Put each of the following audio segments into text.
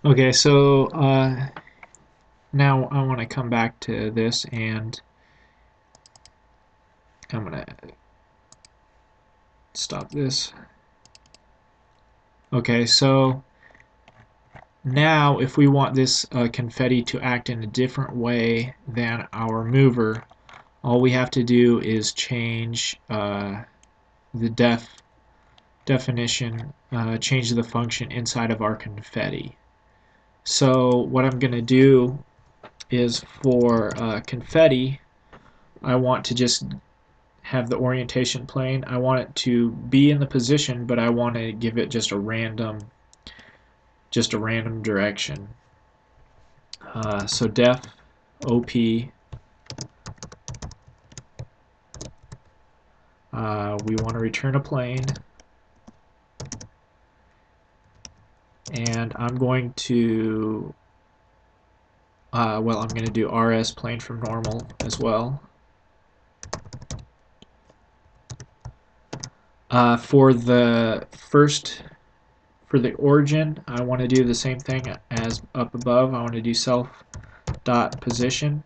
Okay, so now I want to come back to this, and I'm going to stop this. Okay, so now if we want this confetti to act in a different way than our mover, all we have to do is change the definition, change the function inside of our confetti. So what I'm going to do is for confetti, I want to just have the orientation plane. I want it to be in the position, but I want to give it just a random direction. So def op, we want to return a plane, and I'm going to I'm going to do rs plane from normal as well. For the origin, I want to do the same thing as up above. I want to do self dot position,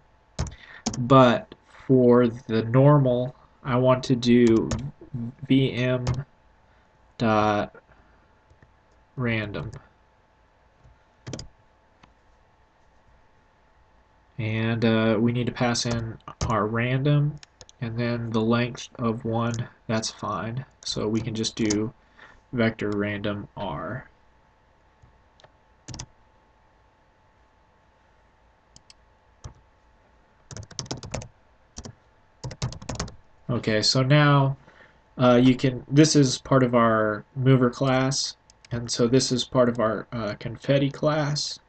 but for the normal, I want to do vm dot random, and we need to pass in our random and then the length of 1. That's fine, so we can just do vector random r. Okay, so now this is part of our mover class, and so this is part of our confetti class,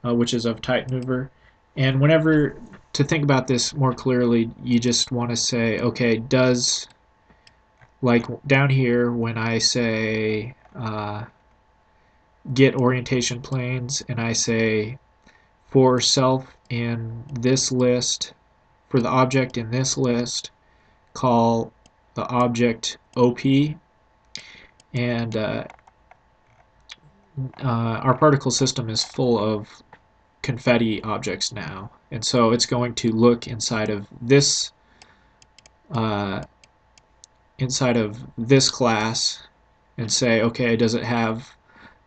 which is of type mover. And whenever, to think about this more clearly, you just want to say, okay, does, like down here when I say get orientation planes, and I say for self in this list, for the object in this list, call the object OP, and our particle system is full of confetti objects now, and so it's going to look inside of this class and say, okay, does it have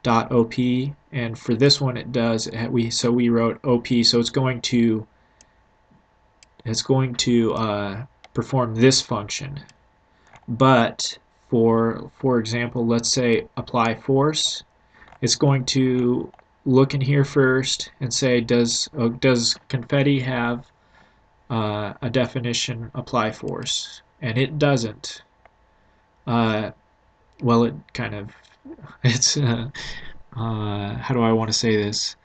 .op? And for this one, it does. So we wrote op, so it's going to perform this function. But for example, let's say apply force, it's going to look in here first and say, does confetti have a definition apply force? And it doesn't. Well, it kind of, it's how do I want to say this?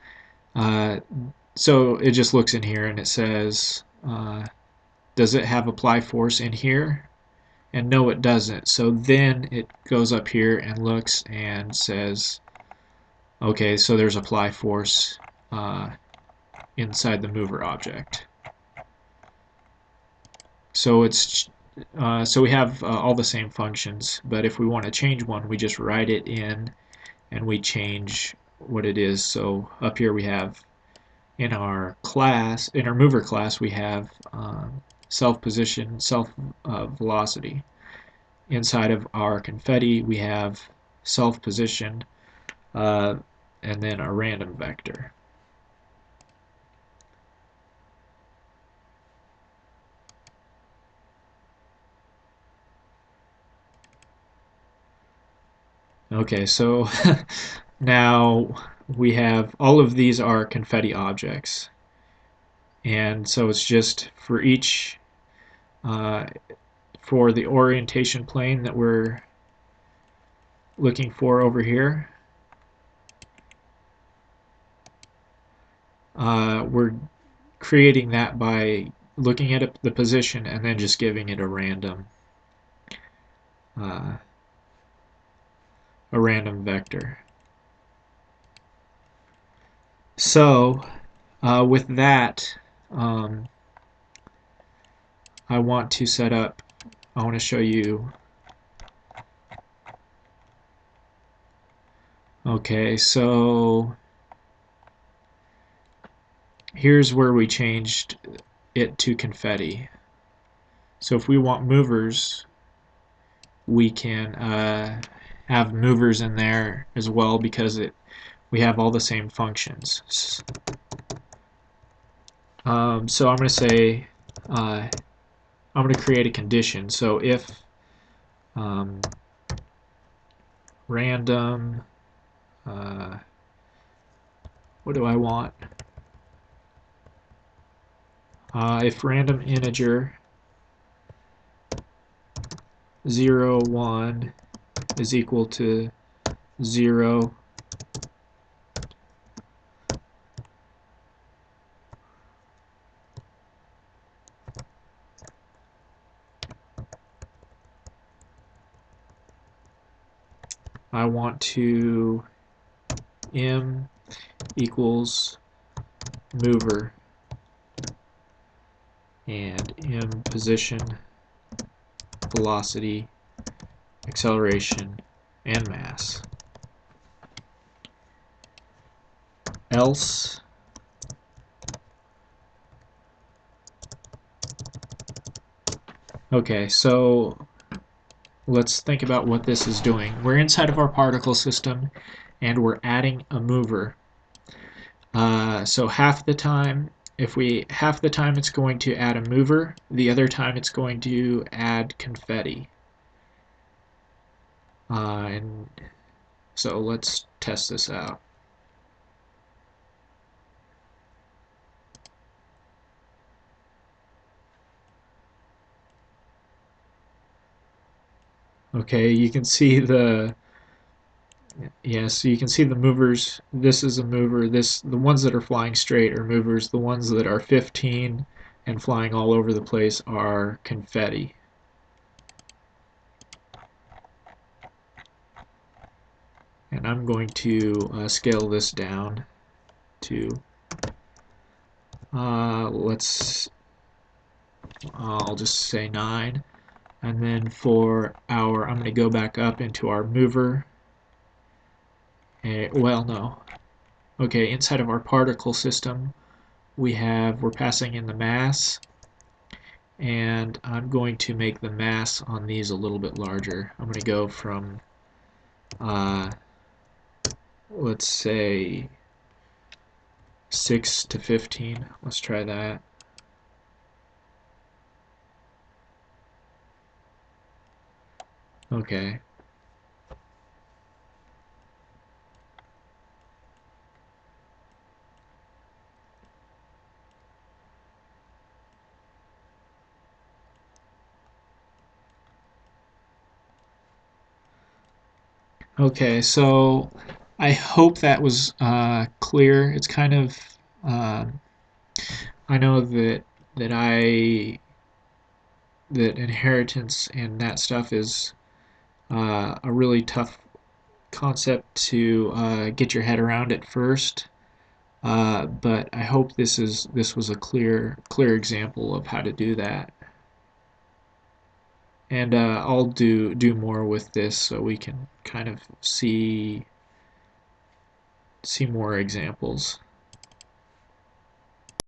So it just looks in here and it says, does it have apply force in here? And no, it doesn't. So then it goes up here and looks and says, okay, so there's apply force inside the mover object. So so we have all the same functions, but if we want to change one, we just write it in and we change what it is. So up here we have in our mover class, we have self position, self velocity. Inside of our confetti, we have self position, and then a random vector. Okay, so now we have all of these are confetti objects, and so it's just for each for the orientation plane that we're looking for over here, we're creating that by looking at the position and then just giving it a random vector. So with that, I want to show you. Okay, so here's where we changed it to confetti. So if we want movers, we can have movers in there as well because we have all the same functions. So I'm going to say I'm going to create a condition. So if um, random, what do I want? If random integer 0, 1 is equal to 0, I want to m equals mover and m position, velocity, acceleration, and mass. Else okay, so let's think about what this is doing. We're inside of our particle system and we're adding a mover. So half the time it's going to add a mover, the other time it's going to add confetti. And so let's test this out. Okay, you can see the so you can see the movers. This is a mover. The ones that are flying straight are movers. The ones that are 15 and flying all over the place are confetti. And I'm going to scale this down to I'll just say 9. And then for I'm going to go back up into our mover. Well, no. Okay, inside of our particle system, we're passing in the mass, and I'm going to make the mass on these a little bit larger. I'm going to go from, let's say, 6 to 15. Let's try that. Okay. Okay, so I hope that was clear. It's kind of I know that inheritance and that stuff is a really tough concept to get your head around at first. But I hope this was a clear example of how to do that. And I'll do more with this so we can kind of see more examples.